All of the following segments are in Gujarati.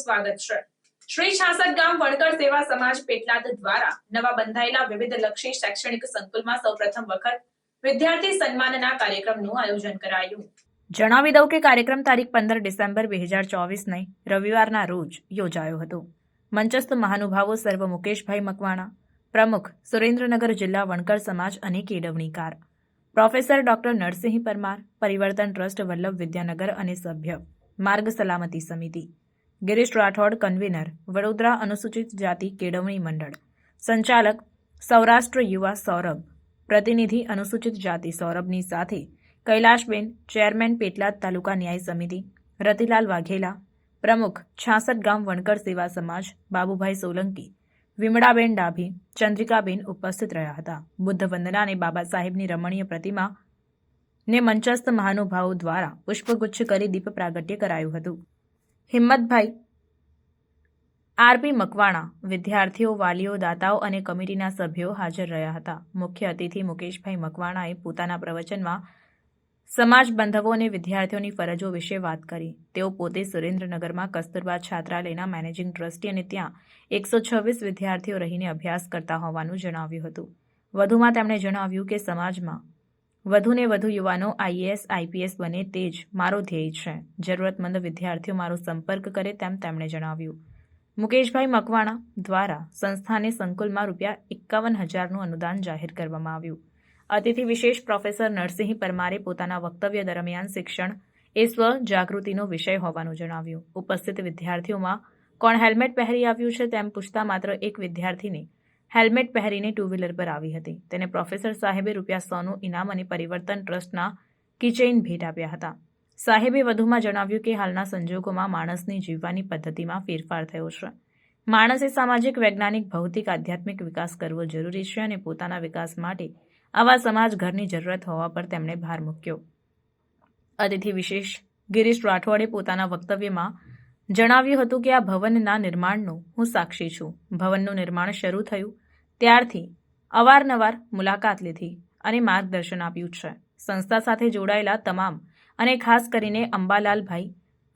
સ્વાગત છે। શ્રી 66 ગામ વણકર સેવા સમાજ પેટલાદ દ્વારા નવા બંધાયેલા વિવિધલક્ષી શૈક્ષણિક સંકુલમાં સૌપ્રથમ વખત વિદ્યાર્થી સન્માનના કાર્યક્રમનું આયોજન કરાયું। જણાવી દઉં કે કાર્યક્રમ તારીખ 15 ડિસેમ્બર 2024 રવિવારના રોજ યોજાયો હતો। મંચસ્થ મહાનુભાવો સર્વ મુકેશભાઈ મકવાણા, પ્રમુખ સુરેન્દ્રનગર જિલ્લા વણકર સમાજ અને કેળવણીકાર પ્રોફેસર ડોક્ટર નરસિંહ પરમાર, પરિવર્તન ટ્રસ્ટ વલ્લભ વિદ્યાનગર અને સભ્ય માર્ગ સલામતી સમિતિ ગિરીશ રાઠોડ, કન્વીનર વડોદરા અનુસૂચિત જાતિ કેળવણી મંડળ, સંચાલક સૌરાષ્ટ્ર યુવા સૌરભ, પ્રતિનિધિ અનુસૂચિત જાતિ સૌરભની સાથે કૈલાશબેન, ચેરમેન પેટલાદ તાલુકા ન્યાય સમિતિ રતિલાલ વાઘેલા, પ્રમુખ 66 ગામ વણકર સેવા સમાજ બાબુભાઈ સોલંકી, વિમળાબેન ડાભી, ચંદ્રિકાબેન ઉપસ્થિત રહ્યા હતા। બુદ્ધ વંદના અને બાબા સાહેબની રમણીય પ્રતિમા ને મંચસ્થ મહાનુભાવો દ્વારા પુષ્પગુચ્છ કરી દીપ પ્રાગટ્ય કરાયું હતું। હિંમતભાઈ આરપી મકવાણા, વિદ્યાર્થીઓ, વાલીઓ, દાતાઓ અને કમિટીના સભ્યો હાજર રહ્યા હતા। મુખ્ય અતિથિ મુકેશભાઈ મકવાણાએ પોતાના પ્રવચનમાં સમાજ બાંધવો અને વિદ્યાર્થીઓની ફરજો વિશે વાત કરી। તેઓ પોતે સુરેન્દ્રનગરમાં કસ્તુરબા છાત્રાલયના મેનેજિંગ ટ્રસ્ટી અને ત્યાં 126 વિદ્યાર્થીઓ રહીને અભ્યાસ કરતા હોવાનું જણાવ્યું હતું। વધુમાં તેમણે જણાવ્યું કે સમાજમાં વધુને વધુ યુવાનો આઈએએસ, આઈપીએસ બને તે જ મારો ધ્યેય છે। જરૂરતમંદ વિદ્યાર્થીઓ મારો સંપર્ક કરે તેમ તેમણે જણાવ્યું। મુકેશભાઈ મકવાણા દ્વારા સંસ્થાને સંકુલમાં ₹51,000નું અનુદાન જાહેર કરવામાં આવ્યું। અતિથિ વિશેષ પ્રોફેસર નરસિંહ પરમારે પોતાના વક્તવ્ય દરમિયાન શિક્ષણ એ સ્વ જાગૃતિનો વિષય હોવાનું જણાવ્યું। ઉપસ્થિત વિદ્યાર્થીઓમાં કોણ હેલ્મેટ પહેરી આવ્યું છે તેમ પૂછતા માત્ર એક વિદ્યાર્થીને હેલ્મેટ પહેરીને ટુ વ્હીલર પર આવી હતી। તેને પ્રોફેસર સાહેબે ₹100નું ઇનામ અને પરિવર્તન ટ્રસ્ટના કીચેઇન ભેટ આપ્યા હતા। સાહેબે વધુમાં જણાવ્યું કે હાલના સંજોગોમાં માણસની જીવવાની પદ્ધતિમાં ફેરફાર થયો છે। માણસે સામાજિક, વૈજ્ઞાનિક, ભૌતિક, આધ્યાત્મિક વિકાસ કરવો જરૂરી છે અને પોતાના વિકાસ માટે આવા સમાજ ઘરની જરૂરત હોવા પર તેમણે ભાર મૂક્યો। અતિથિ વિશેષ ગિરીશ રાઠોડે પોતાના વક્તવ્યમાં જણાવ્યું હતું કે આ ભવનના નિર્માણનો હું સાક્ષી છું। ભવનનું નિર્માણ શરૂ થયું ત્યારથી અવારનવાર મુલાકાત લીધી અને માર્ગદર્શન આપ્યું છે। સંસ્થા સાથે જોડાયેલા તમામ અને ખાસ કરીને અંબાલાલભાઈ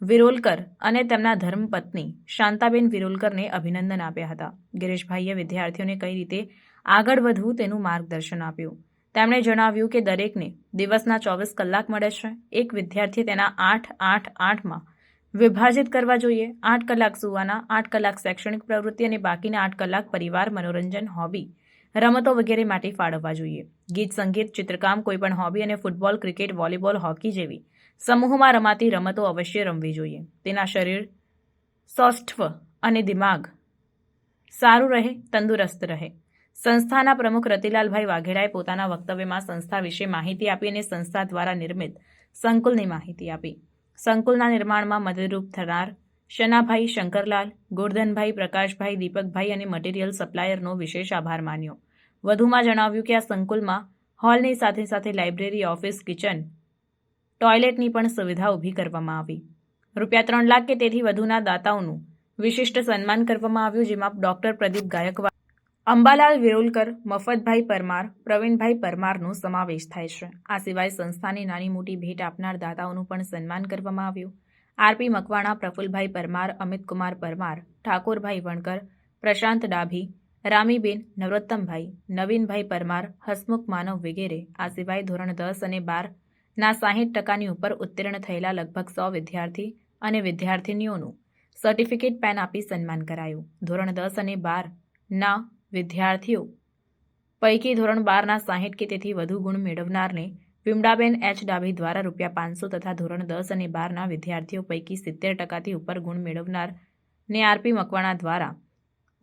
વિરોલકર અને તેમના ધર્મપત્ની શાંતાબેન વિરોલકરને અભિનંદન આપ્યા હતા। ગિરીશભાઈએ વિદ્યાર્થીઓને કઈ રીતે આગળ વધવું તેનું માર્ગદર્શન આપ્યું। તેમણે જણાવ્યું કે દરેકને દિવસના 24 કલાક મળે છે। એક વિદ્યાર્થીએ તેના 8-8-8માં વિભાજિત કરવા જોઈએ। 8 કલાક સૂવાના, 8 કલાક શૈક્ષણિક પ્રવૃત્તિ અને બાકીના 8 કલાક પરિવાર, મનોરંજન, હોબી, રમતો વગેરે માટે ફાળવવા જોઈએ। ગીત, સંગીત, ચિત્રકામ, કોઈપણ હોબી અને ફૂટબોલ, ક્રિકેટ, વોલીબોલ, હોકી જેવી સમૂહમાં રમાતી રમતો અવશ્ય રમવી જોઈએ। તેના શરીર સ્વસ્થ અને દિમાગ સારું રહે, તંદુરસ્ત રહે। સંસ્થાના પ્રમુખ રતિલાલભાઈ વાઘેલાએ પોતાના વક્તવ્યમાં સંસ્થા વિશે માહિતી આપી અને સંસ્થા દ્વારા નિર્મિત સંકુલની માહિતી આપી। સંકુલના નિર્માણમાં મદદરૂપ થનાર શનાભાઈ, શંકરલાલ, ગોરધનભાઈ, પ્રકાશભાઈ, દીપકભાઈ અને મટીરીયલ સપ્લાયરનો વિશેષ આભાર માન્યો। વધુમાં જણાવ્યું કે આ સંકુલમાં હોલની સાથે સાથે લાઇબ્રેરી, ઓફિસ, કિચન, ટોયલેટની પણ સુવિધા ઊભી કરવામાં આવી। ₹3 લાખ કે તેથી વધુના દાતાઓનું વિશિષ્ટ સન્માન કરવામાં આવ્યું, જેમાં ડોક્ટર પ્રદીપ ગાયકવાડ, અંબાલાલ વિરોલકર, મફતભાઈ પરમાર, પ્રવીણભાઈ પરમારનો સમાવેશ થાય છે। આ સિવાય સંસ્થાને નાની મોટી ભેટ આપનાર દાતાઓનું પણ સન્માન કરવામાં આવ્યું। આરપી મકવાણા, પ્રફુલભાઈ પરમાર, અમિતકુમાર પરમાર, ઠાકોરભાઈ વણકર, પ્રશાંત ડાભી, રામીબેન, નરોત્તમભાઈ, નવીનભાઈ પરમાર, હસમુખ માનવ વગેરે। આ સિવાય ધોરણ 10 અને 12ના 60% ઉપર ઉત્તીર્ણ થયેલા લગભગ 100 વિદ્યાર્થી અને વિદ્યાર્થિનીઓનું સર્ટિફિકેટ પેન આપી સન્માન કરાયું। ધોરણ 10 અને 12ના વિદ્યાર્થીઓ પૈકી ધોરણ 12ના 60 કે તેથી વધુ ગુણ મેળવનારને વિમળાબેન એચ ડાભી દ્વારા ₹500 તથા ધોરણ 10 અને 12ના વિદ્યાર્થીઓ પૈકી 70%થી ઉપર ગુણ મેળવનારને આરપી મકવાણા દ્વારા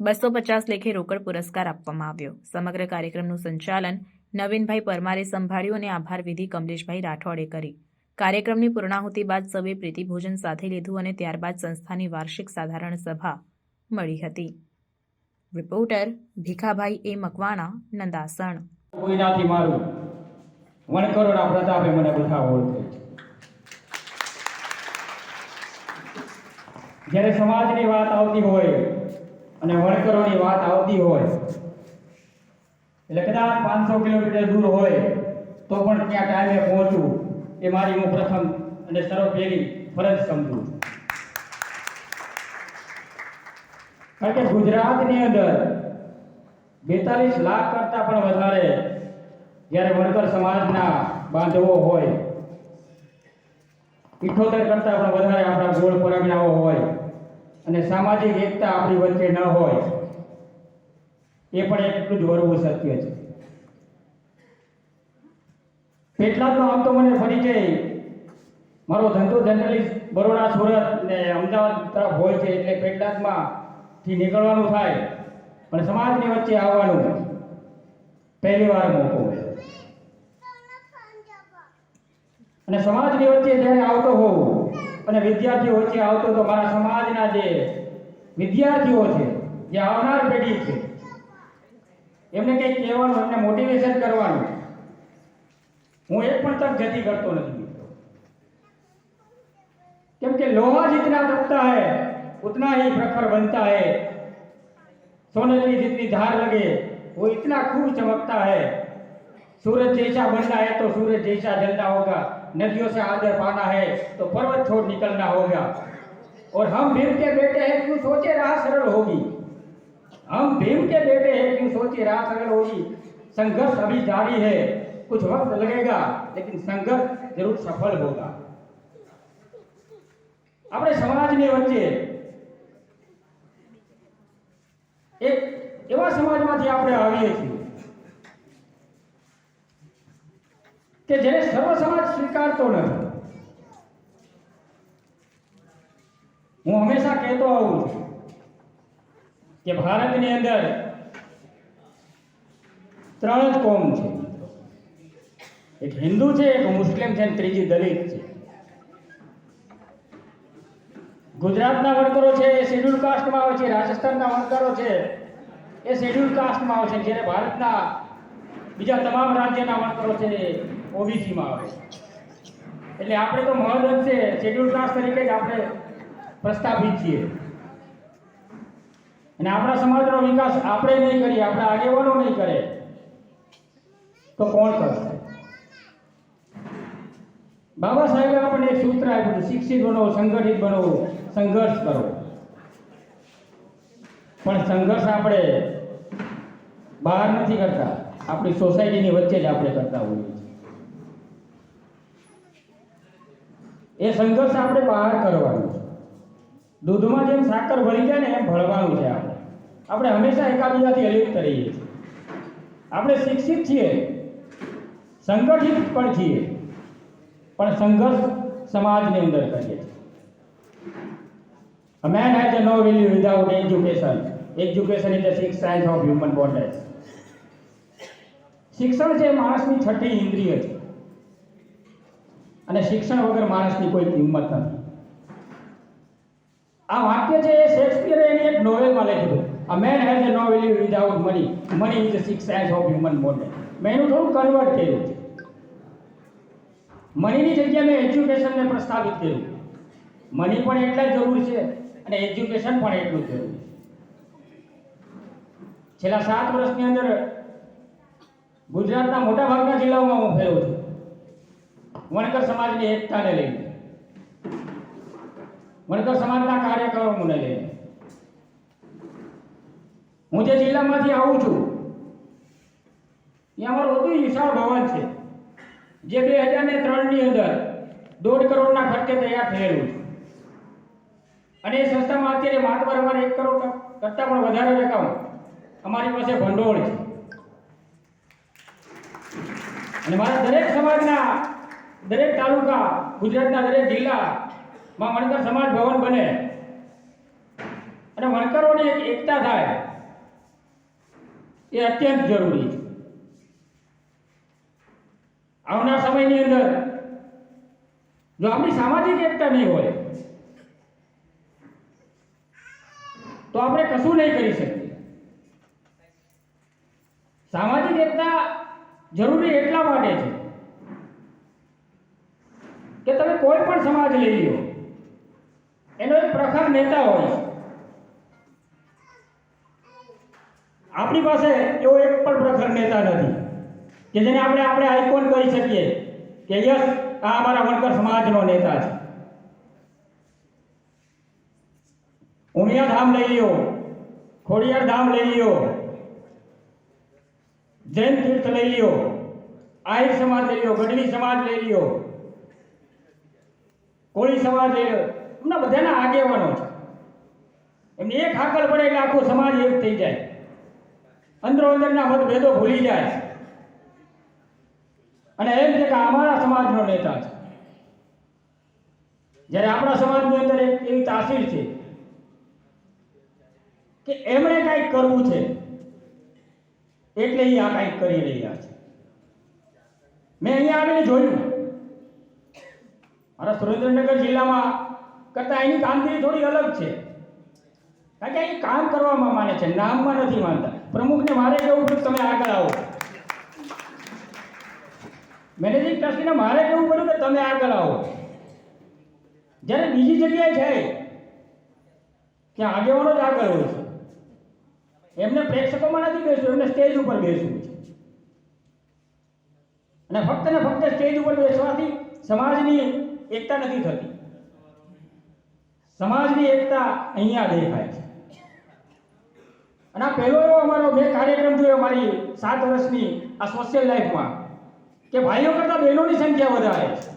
250 લેખે રોકડ પુરસ્કાર આપવામાં આવ્યો। સમગ્ર કાર્યક્રમનું સંચાલન નવીનભાઈ પરમારે સંભાળ્યું અને આભાર વિધિ કમલેશભાઈ રાઠોડે કરી। કાર્યક્રમની પૂર્ણાહુતિ બાદ સૌએ પ્રીતિભોજન સાથે લીધું અને ત્યારબાદ સંસ્થાની વાર્ષિક સાધારણ સભા મળી હતી। રિપોર્ટર ભીખાભાઈ એ મકવાણા, નંદાસણ। કોઈનાથી મારું વણકરોના પ્રતાપે મને બધા ઓળખે। જ્યારે સમાજની વાત આવતી હોય અને વણકરોની વાત આવતી હોય એટલે કદાચ 500 કિલોમીટર દૂર હોય તો પણ ત્યાં ટાઈમે પહોંચવું એ મારી હું પ્રથમ અને સર્વપેલી ફરજ સમજું છું। કારણ કે ગુજરાતની અંદર 42 લાખ કરતાં પણ વધારે જ્યારે વણકર સમાજના બાંધવો હોય, 78 કરતાં પણ વધારે આપણા ગોળ પરગણાઓ હોય અને સામાજિક એકતા આપણી વચ્ચે ન હોય, એ પણ એટલું જ વરવું સત્ય છે. પેટલાદનો આમ તો મને પરિચય મારો ધંધો જનરલી બરોડા, સુરત ને અમદાવાદ તરફ હોય છે, એટલે પેટલાદમાંથી નીકળવાનું થાય, પણ સમાજની વચ્ચે આવવાનું પહેલી વાર મોકો મળ્યો. અને સમાજની વચ્ચે જ્યારે આવતો હોઉં અને વિદ્યાર્થીઓ વચ્ચે આવતો, તો મારા સમાજના જે વિદ્યાર્થીઓ છે, જે આવનાર પેઢી છે, એમને કંઈક કહેવાનું, એમને મોટિવેશન કરવાનું. હું એક પણ તક જતી કરતો નથી, કેમ કે लोहा जितना तपता है उतना ही प्रखर बनता है, सोने की जितनी धार लगे वो इतना खूब चमकता है, सूरज जैसा बनना है तो सूरज जैसा जलना होगा, नदियों से आदर पाना है तो पर्वत छोड़ निकलना होगा, और हम भीम के बेटे हैं क्यों सोचे राह सरल होगी, हम भीम के बेटे हैं क्यों सोचे राह सरल होगी, संघर्ष अभी जारी है, कुछ वक्त लगेगा लेकिन संघर्ष जरूर सफल होगा. આપણે સમાજની વચ્ચે એક એવા સમાજમાંથી આપણે આવીએ છીએ કે જેને સર્વ સમાજ સ્વીકારતો નથી. હું હંમેશા કહેતો આવું છું કે ભારતની અંદર 3 જ કોમ છે, એક હિન્દુ છે, એક મુસ્લિમ છે અને ત્રીજી દલિત છે. ગુજરાતના વણકરો છે એ શેડ્યુલ કાસ્ટમાં આવે છે, રાજસ્થાનના વણકરો છે એ શેડ્યુલ કાસ્ટમાં આવે છે, જ્યારે ભારતના બીજા તમામ રાજ્યના વણકરો છે એ ઓબીસીમાં આવે છે. એટલે આપણે તો મહદઅંશે શેડ્યુલ કાસ્ટ તરીકે જ આપણે પ્રસ્થાપિત છીએ, અને આપણા સમાજનો વિકાસ આપણે નહીં કરીએ, આપણા આગેવાનો નહીં કરે તો કોણ કરશે? બાબા સાહેબે આપણને એક સૂત્ર આપ્યું, શિક્ષિત બનો, સંગઠિત બનો, સંઘર્ષ કરો. પણ સંઘર્ષ આપણે બહાર નથી કરતા, આપણી સોસાયટીની વચ્ચે જ આપણે કરતા હોઈએ છીએ. એ સંઘર્ષ આપણે બહાર કરવાનું છે. દૂધમાં જેમ સાકર ભળી જાય ને એમ ભળવાનું છે. આપણે હંમેશા એકાબીજાથી અલિપ્ત રહીએ છીએ. આપણે શિક્ષિત છીએ, સંગઠિત પણ છીએ, પણ સંઘર્ષ સમાજની અંદર કરીએ છીએ. A man has no value without education. Education is the sixth sense of human bondage. શિક્ષણ છે માણસની છઠ્ઠી ઇન્દ્રિય છે, અને શિક્ષણ વગર માણસની કોઈ કિંમત નથી. આ વાક્ય છે એ શેક્સપિયરે એની એક નોવેલમાં લખ્યું. A man has no value without money. Money is the sixth sense of human bondage. મેં એનું થોડું કન્વર્ટ કર્યું છે. મનીની જગ્યાએ મેં એજ્યુકેશનને પ્રસ્તાવિત કર્યું. મની પણ એટલા જ જરૂરી છે અને એજ્યુકેશન પણ એટલું જ જરૂરી છે. છેલ્લા 7 વર્ષની અંદર ગુજરાતના મોટા ભાગના જિલ્લાઓમાં હું ફેરવું છું, વણકર સમાજની એકતાને લઈને, વણકર સમાજના કાર્યક્રમોને લઈને. હું જે જિલ્લામાંથી આવું છું ત્યાં અમારું વધુ વિશાળ ભવન છે, જે 2003ની અંદર 1.5 કરોડના ખર્ચે તૈયાર થયેલું છે, અને એ સંસ્થામાં અત્યારે માત્ર અમારે 1 કરોડ કરતાં પણ વધારે રકમ અમારી પાસે ભંડોળ છે. અને મારા દરેક સમાજના દરેક તાલુકા, ગુજરાતના દરેક જિલ્લામાં વણકર સમાજ ભવન બને અને વણકરોની એક એકતા થાય, એ અત્યંત જરૂરી છે. આવનાર સમયની અંદર જો આપણી સામાજિક એકતા નહીં હોય તો આપણે કશું નહીં કરી શકીએ. સામાજિક એકતા જરૂરી એટલા માટે છે કે તમે કોઈ પણ સમાજ લઈ લો, એનો એક પ્રખર નેતા હોય. આપણી પાસે એવો એક પણ પ્રખર નેતા નથી કે જેને આપણે આઇકોન કહી શકીએ કે યસ, આ અમારા વણકર સમાજનો નેતા છે. ઉમિયા ધામ લઈ લો, ખોડિયાર ધામ લઈ લ્યો, જૈન તીર્થ લઈ લ્યો, આહિર સમાજ લઈ લ્યો, ગઢવી સમાજ લઈ લ્યો, કોળી સમાજ લઈ લ્યો, એમના બધાના આગેવાનો છે. એમને એક હાકલ પડે એટલે આખો સમાજ એક થઈ જાય, અંદરો અંદરના મતભેદો ભૂલી જાય અને એમ કે અમારા સમાજનો નેતા છે. જ્યારે આપણા સમાજની અંદર એક એવી તાસીર છે કે એમણે કંઈક કરવું છે એટલે એ આ કંઈક કરી રહ્યા છે. મેં અહીંયા આવીને જોયું, મારા સુરેન્દ્રનગર જિલ્લામાં કરતાં એની કામગીરી થોડી અલગ છે, કારણ કે અહીં કામ કરવામાં માને છે, નામમાં નથી માનતા. પ્રમુખને મારે કહેવું પડ્યું તમે આગળ આવો, મેનેજિંગ ટ્રસ્ટીને મારે કહેવું પડ્યું કે તમે આગળ આવો. જ્યારે બીજી જગ્યાએ જાય ત્યાં આગેવાનો જ આગળ હોય છે, એમને પ્રેક્ષકોમાં નથી બેસવું, એમને સ્ટેજ ઉપર બેસવું છે. અને ફક્ત ને ફક્ત સ્ટેજ ઉપર બેસવાથી સમાજની એકતા નથી થતી. સમાજની એકતા અહીંયા દેખાય છે. અને આ પહેલો એવો અમારો મેં કાર્યક્રમ જોયો મારી 7 વર્ષની આ સોશિયલ લાઈફમાં કે ભાઈઓ કરતાં બહેનોની સંખ્યા વધારે છે.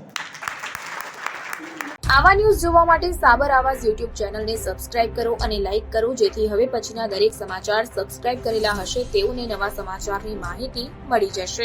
આવા ન્યૂઝ જોવા માટે સાબર આવાજ યુટ્યુબ ચેનલને સબસ્ક્રાઇબ કરો અને લાઇક કરો, જેથી હવે પછીના દરેક સમાચાર સબસ્ક્રાઇબ કરેલા હશે તેઓને નવા સમાચારની માહિતી મળી જશે.